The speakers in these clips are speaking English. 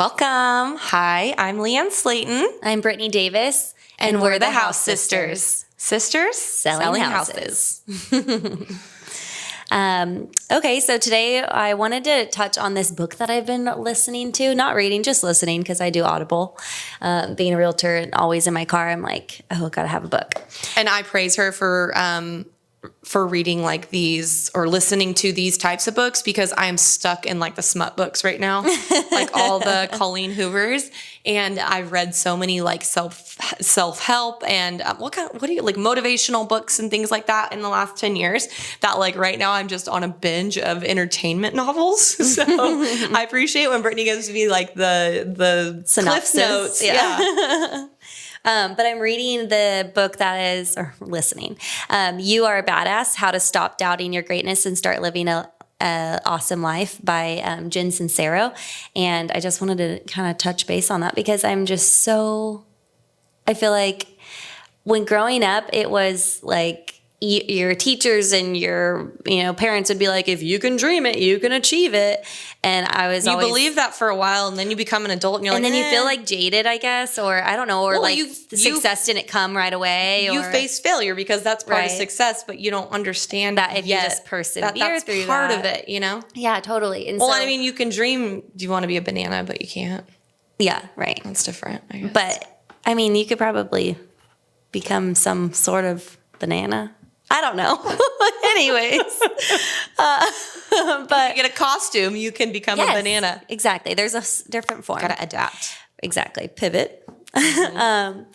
Welcome. Hi, I'm Leanne Slaton. I'm Brittany Davis. And we're the House Sisters. Sisters Selling houses. Okay, so today I wanted to touch on this book that I've been listening to. Not reading, just listening, because I do Audible. Being a realtor and always in my car, I'm like, oh, gotta have a book. And I praise her for reading like these or listening to these types of books, because I am stuck in like the smut books right now, like all the Colleen Hoovers. And I've read so many like self-help and what do you like motivational books and things like that in the last 10 years that like right now I'm just on a binge of entertainment novels. So I appreciate when Brittany gives me like the Synopsis. Cliff Notes. Yeah. But I'm reading the book that is, or listening, You Are a Badass, How to Stop Doubting Your Greatness and Start Living a Awesome Life by Jen Sincero. And I just wanted to kind of touch base on that because I feel like when growing up, it was like your teachers and your parents would be like, if you can dream it, you can achieve it. And I was you always believe that for a while, and then you become an adult, and you're and like, then you feel like jaded, I guess, or I don't know, or well, the success didn't come right away. You face failure because that's part of Right. success, but you don't understand That if you yet just persevere that's through part that. of it, you know? Yeah, totally. And Well, so, I mean, you can dream. Do you want to be a banana, but you can't. yeah, right. That's different, I guess. But I mean, you could probably become some sort of banana. I don't know. Anyways, but you get a costume, you can become a yes, banana. Exactly. There's a different form. Gotta adapt. Exactly. Pivot. But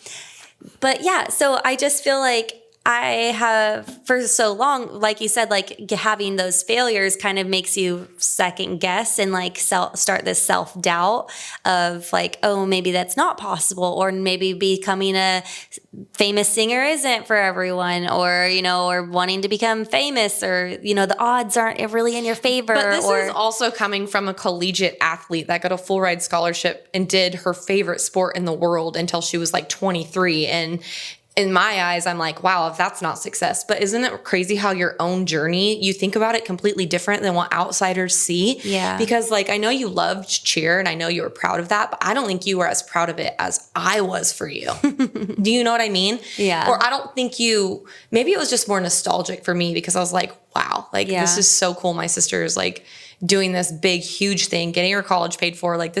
yeah, so I just feel like I have for so long, like you said, like having those failures kind of makes you second guess and like start this self-doubt of like, oh, maybe that's not possible, or maybe becoming a famous singer isn't for everyone, or or wanting to become famous, or the odds aren't really in your favor. But this is also coming from a collegiate athlete that got a full ride scholarship and did her favorite sport in the world until she was like 23. And in my eyes, I'm like, wow, if that's not success. But isn't it crazy how your own journey, you think about it completely different than what outsiders see? Yeah. Because like, I know you loved cheer and I know you were proud of that, but I don't think you were as proud of it as I was for you. Do you know what I mean? Yeah. Or I don't think maybe it was just more nostalgic for me because I was like, wow, like this is so cool. My sister is like doing this big, huge thing, getting her college paid for. Like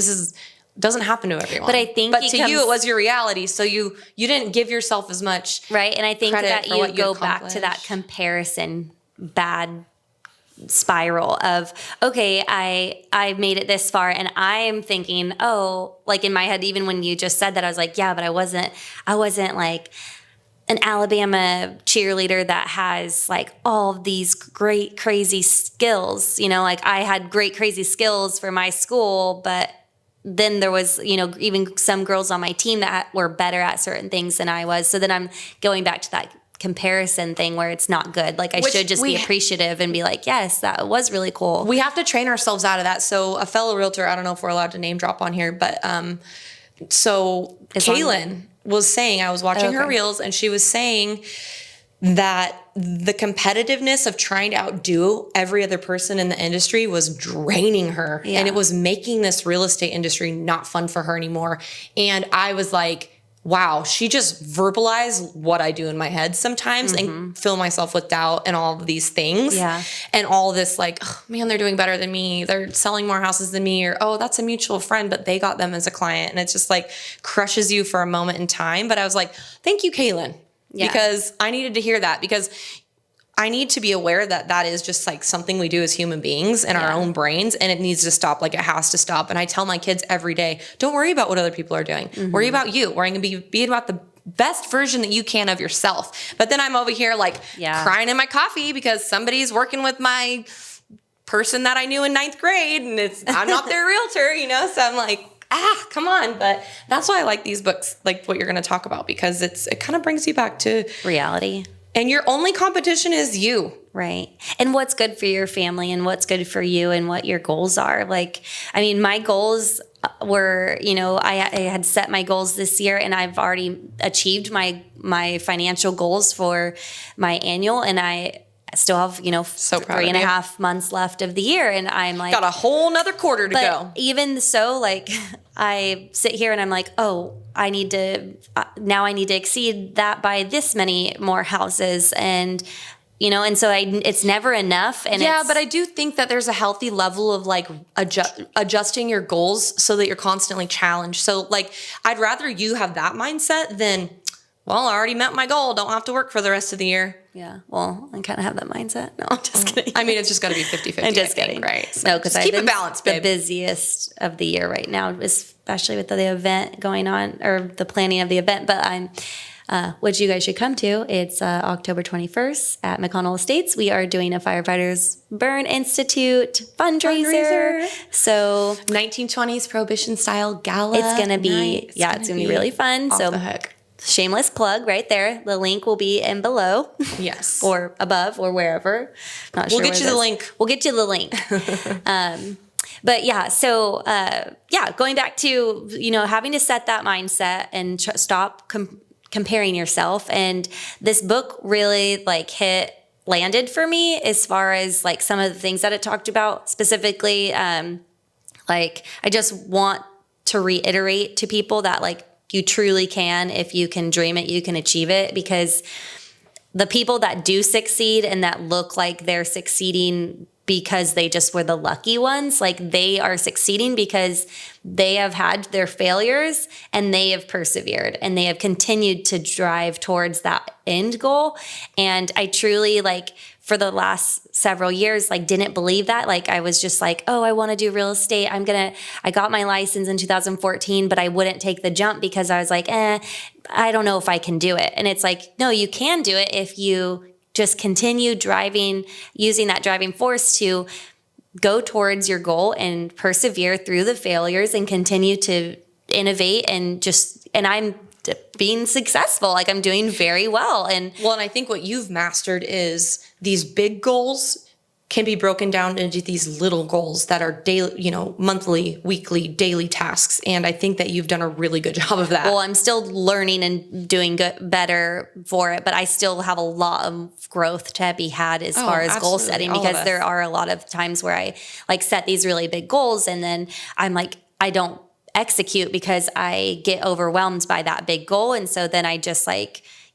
doesn't happen to everyone. But I think to you, it was your reality. So you didn't give yourself as much right. And I think that you go back to that accomplished. comparison bad spiral of, okay, I made it this far, and I'm thinking, oh, like in my head, even when you just said that, I was like, yeah, but I wasn't like an Alabama cheerleader that has like all of these great, crazy skills. Like I had great, crazy skills for my school, but then there was, even some girls on my team that were better at certain things than I was. So then I'm going back to that comparison thing where it's not good. Like I should just be appreciative and be like, yes, that was really cool. We have to train ourselves out of that. So a fellow realtor, I don't know if we're allowed to name drop on here, but so Kaylin was saying, I was watching her reels, and she was saying that the competitiveness of trying to outdo every other person in the industry was draining her. Yeah. And it was making this real estate industry not fun for her anymore. And I was like, wow, she just verbalized what I do in my head sometimes and fill myself with doubt and all of these things. Yeah. And all this like, oh, man, they're doing better than me. They're selling more houses than me. Or, oh, that's a mutual friend, but they got them as a client. And it just like crushes you for a moment in time. But I was like, thank you, Kaylin. Yeah. Because I needed to hear that, because I need to be aware that is just like something we do as human beings in our own brains, and it needs to stop. Like it has to stop. And I tell my kids every day, don't worry about what other people are doing. Worry about you. Worry and be about the best version that you can of yourself. But then I'm over here like crying in my coffee because somebody's working with my person that I knew in 9th grade, and I'm not their realtor, So I'm like, come on. But that's why I like these books, like what you're going to talk about, because it kind of brings you back to reality. And your only competition is you. Right. And what's good for your family and what's good for you and what your goals are. Like, I mean, my goals were, I had set my goals this year, and I've already achieved my financial goals for my annual. And still have, So proud of 3.5 months left of the year. And I'm like, got a whole nother quarter to but go. even so, like I sit here and I'm like, oh, I need to, now I need to exceed that by this many more houses. And, and so it's never enough. And yeah, but I do think that there's a healthy level of like adjusting your goals so that you're constantly challenged. So like, I'd rather you have that mindset than, well, I already met my goal. Don't have to work for the rest of the year. Yeah. Well, I kind of have that mindset. No, I'm just kidding. I mean, it's just got to be 50-50. I'm just kidding. Right. So no, because I've keep been it balanced, babe. The busiest of the year right now, especially with the event going on or the planning of the event. But which you guys should come to. It's October 21st at McConnell Estates. We are doing a Firefighters Burn Institute fundraiser. So 1920s Prohibition style gala. It's going to be, it's going to be really fun. Off So the hook. Shameless plug right there. The link will be in below. Yes. Or above or wherever. Not sure. We'll get you the link. We'll get you the link. But yeah, so going back to, having to set that mindset and stop comparing yourself. And this book really landed for me as far as like some of the things that it talked about specifically. I just want to reiterate to people that like you truly can, if you can dream it, you can achieve it, because the people that do succeed and that look like they're succeeding because they just were the lucky ones, like they are succeeding because they have had their failures and they have persevered and they have continued to drive towards that end goal. And I truly for the last several years, didn't believe that. I was just like, oh, I want to do real estate. I got my license in 2014, but I wouldn't take the jump because I was like, I don't know if I can do it. And it's like, no, you can do it if you just continue driving, using that driving force to go towards your goal and persevere through the failures and continue to innovate and I'm being successful. I'm doing very well. And I think what you've mastered is these big goals can be broken down into these little goals that are daily, monthly, weekly, daily tasks. And I think that you've done a really good job of that. Well, I'm still learning and doing better for it, but I still have a lot of growth to be had as far as goal setting, because there are a lot of times where I set these really big goals and then I'm like, I don't execute because I get overwhelmed by that big goal. And so then I just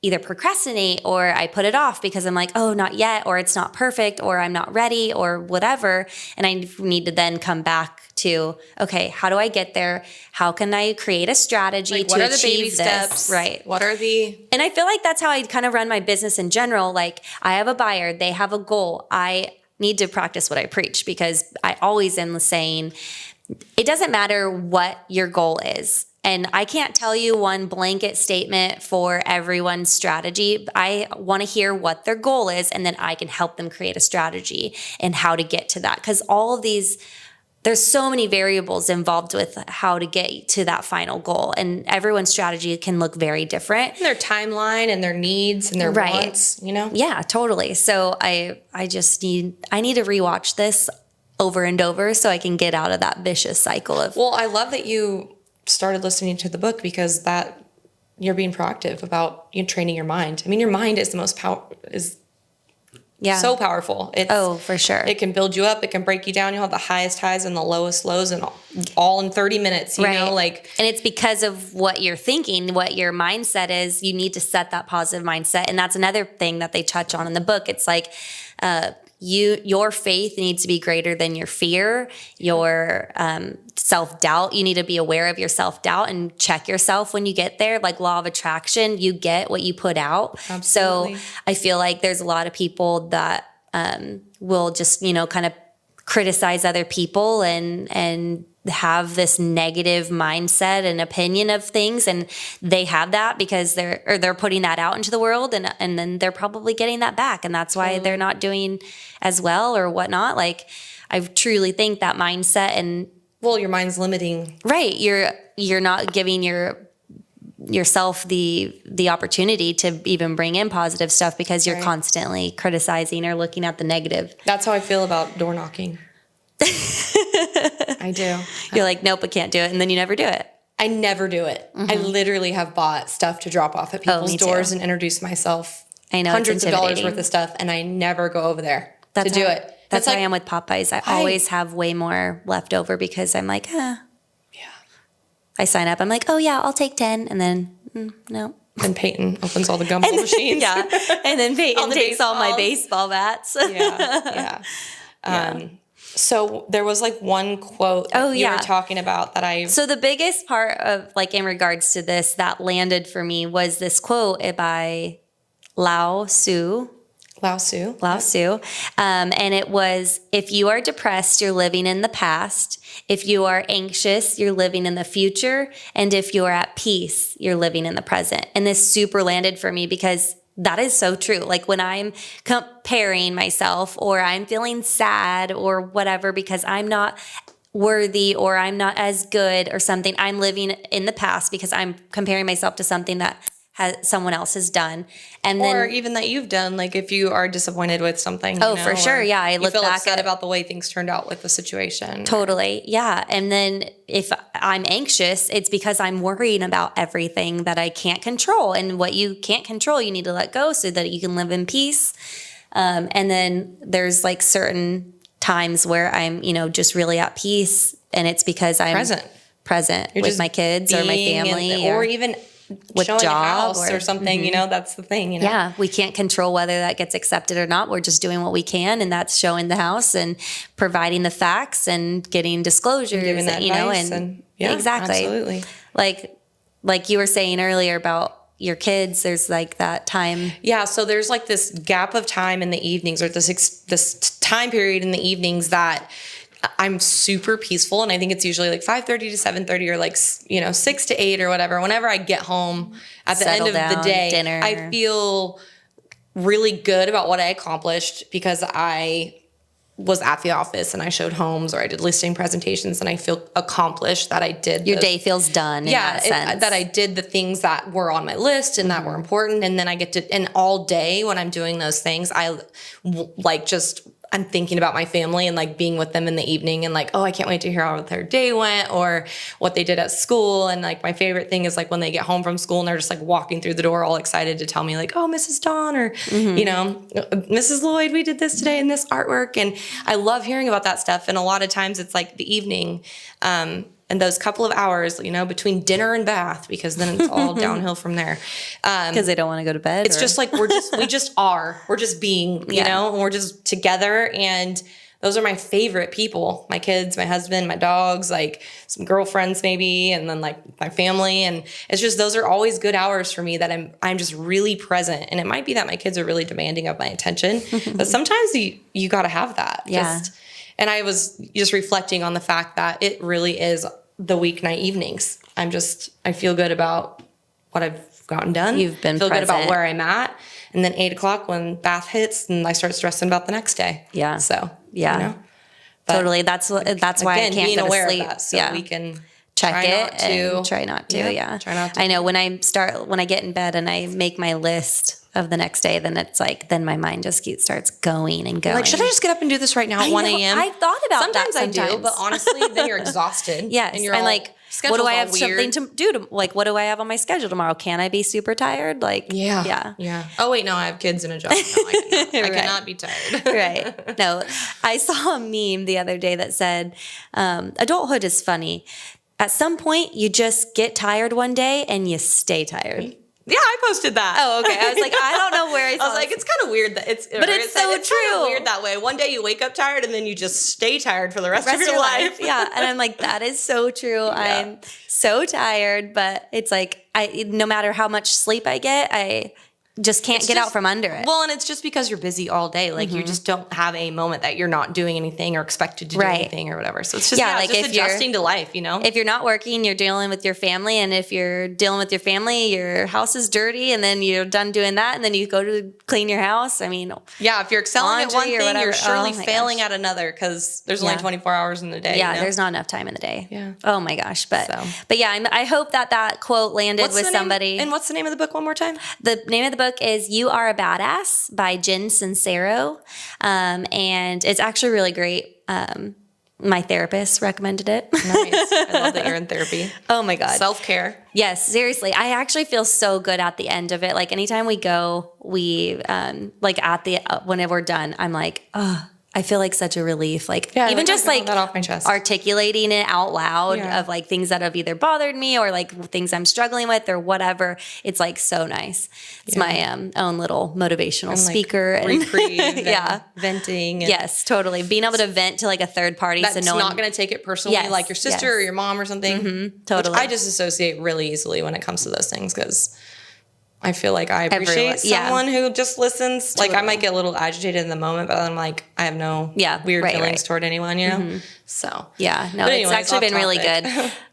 either procrastinate or I put it off because I'm like, oh, not yet, or it's not perfect, or I'm not ready, or whatever. And I need to then come back to, okay, how do I get there? How can I create a strategy to achieve this? Right. What are And I feel like that's how I kind of run my business in general. I have a buyer, they have a goal. I need to practice what I preach, because I always am saying, it doesn't matter what your goal is. And I can't tell you one blanket statement for everyone's strategy. I want to hear what their goal is, and then I can help them create a strategy and how to get to that. Because all of these, there's so many variables involved with how to get to that final goal. And everyone's strategy can look very different. And their timeline and their needs and their wants, Yeah, totally. So I need to rewatch this over and over so I can get out of that vicious cycle of. Well, I love that you started listening to the book, because that you're being proactive about training your mind. I mean, your mind is the most so powerful. For sure. It can build you up. It can break you down. You'll have the highest highs and the lowest lows, and all in 30 minutes, you know, And it's because of what you're thinking, what your mindset is. You need to set that positive mindset. And that's another thing that they touch on in the book. It's your faith needs to be greater than your fear, your self-doubt. You need to be aware of your self-doubt and check yourself when you get there. Like law of attraction, you get what you put out. Absolutely. So I feel like there's a lot of people that will just, kind of criticize other people and have this negative mindset and opinion of things, and they have that because they're putting that out into the world, and then they're probably getting that back, and that's why they're not doing as well or whatnot. I truly think that mindset and your mind's limiting. Right, you're not giving yourself the opportunity to even bring in positive stuff because you're constantly criticizing or looking at the negative. That's how I feel about door knocking. I do. You're like, nope, I can't do it. And then you never do it. I never do it. I literally have bought stuff to drop off at people's doors and introduce myself. I know, hundreds of dollars worth of stuff, and I never go over there to do it. That's how I am with Popeyes. I always have way more left over because I'm like, yeah. I sign up. I'm like, oh yeah, I'll take 10, and then no. And Peyton opens all the gumball machines. Yeah, and then Peyton takes all my baseball bats. Yeah. So there was like one quote that you were talking about that So the biggest part of like in regards to this that landed for me was this quote by Lao Tzu. And it was, if you are depressed, you're living in the past. If you are anxious, you're living in the future. And if you are at peace, you're living in the present. And this super landed for me because that is so true. Like when I'm comparing myself or I'm feeling sad or whatever because I'm not worthy or I'm not as good or something, I'm living in the past because I'm comparing myself to something that someone else has done. Or even that you've done, like if you are disappointed with something. For sure. Yeah. I look back upset at about the way things turned out with the situation. Totally. Yeah. And then if I'm anxious, it's because I'm worrying about everything that I can't control. And what you can't control, you need to let go so that you can live in peace. And then there's like certain times where I'm, just really at peace. And it's because I'm present with my kids or my family. Or even with showing job a house or something, that's the thing, Yeah, we can't control whether that gets accepted or not. We're just doing what we can, and that's showing the house and providing the facts and getting disclosures, and giving that advice and exactly. Absolutely. Like you were saying earlier about your kids, there's like that time. Yeah, so there's like this gap of time in the evenings or this time period in the evenings that I'm super peaceful, and I think it's usually like 5:30 to 7:30 or like 6 to 8 or whatever. Whenever I get home at the end of the day, dinner. I feel really good about what I accomplished because I was at the office and I showed homes or I did listing presentations, and I feel accomplished that I did. Your day feels done. That I did the things that were on my list and that were important, and then I get to. And all day when I'm doing those things, I'm thinking about my family and like being with them in the evening and like, oh, I can't wait to hear how their day went or what they did at school. And like my favorite thing is like when they get home from school and they're just like walking through the door all excited to tell me like, oh, Mrs. Dawn or, Mrs. Lloyd, we did this today in this artwork. And I love hearing about that stuff. And a lot of times it's like the evening, and those couple of hours, between dinner and bath, because then it's all downhill from there. Because they don't want to go to bed. It's just like we're just being, and we're just together. And those are my favorite people, my kids, my husband, my dogs, like some girlfriends maybe, and then like my family. And it's just, those are always good hours for me that I'm just really present. And it might be that my kids are really demanding of my attention, but sometimes you got to have that. Yeah. And I was just reflecting on the fact that it really is the weeknight evenings. I feel good about what I've gotten done. You've been feel present. Good about where I'm at. And then 8:00 when bath hits and I start stressing about the next day. Yeah. So, totally. That's why again, I can't being go to aware sleep. Of that so we can check it and try not to. Yeah. Try not to. I know when I get in bed and I make my list of the next day, then it's like, then my mind just starts going and going. Like, should I just get up and do this right now at 1 a.m.? I've thought about sometimes that. I do, but honestly, then you're exhausted. Yes. And you're like, what do I have something to do? What do I have on my schedule tomorrow? Can I be super tired? Like, yeah. Oh, wait, no, I have kids and a job. No, I cannot. I cannot be tired. Right. No, I saw a meme the other day that said, adulthood is funny. At some point, you just get tired one day and you stay tired. Yeah, I posted that. Oh, okay. I was like, I don't know where I was like, it's kind of weird that it's so true. Kind of weird that way. One day you wake up tired and then you just stay tired for the rest of your life. Yeah, and I'm like, that is so true. Yeah. I'm so tired, but it's like no matter how much sleep I get, I just can't get out from under it. Well, and it's just because you're busy all day. Like you just don't have a moment that you're not doing anything or expected to do anything or whatever. So it's just, like it's just adjusting to life, If you're not working, you're dealing with your family. And if you're dealing with your family, your house is dirty and then you're done doing that. And then you go to clean your house. I mean, if you're excelling at one thing, you're surely failing at another because there's only 24 hours in the day. Yeah, there's not enough time in the day. Yeah. Oh my gosh. But yeah, I hope that quote landed with somebody. And what's the name of the book one more time? The name of the book is You Are a Badass by Jen Sincero. And it's actually really great. My therapist recommended it. Nice. I love that you're in therapy. Oh my God. Self-care. Yes, seriously. I actually feel so good at the end of it. Like anytime we go, we like at the whenever we're done, I'm like, oh, I feel like such a relief. Like even just like that off my chest. articulating it out loud of like things that have either bothered me or like things I'm struggling with or whatever. It's like so nice. It's my own little motivational speaker and reprieve. And venting. And yes, totally. Being able to vent to like a third party. That's so no not going to take it personally, like your sister or your mom or something. Mm-hmm, totally. Which I disassociate really easily when it comes to those things because I feel like I appreciate someone who just listens. Totally. Like I might get a little agitated in the moment, but I'm like, I have no weird feelings toward anyone, you know? Mm-hmm. So. Yeah. No, anyways, it's actually been really good.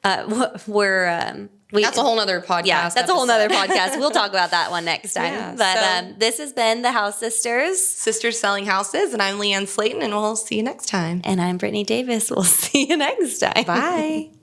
That's a whole nother podcast. Yeah, that's a whole nother podcast. We'll talk about that one next time. Yeah, but this has been the House Sisters. Sisters Selling Houses, and I'm Leanne Slaton, and we'll see you next time. And I'm Brittany Davis. We'll see you next time. Bye.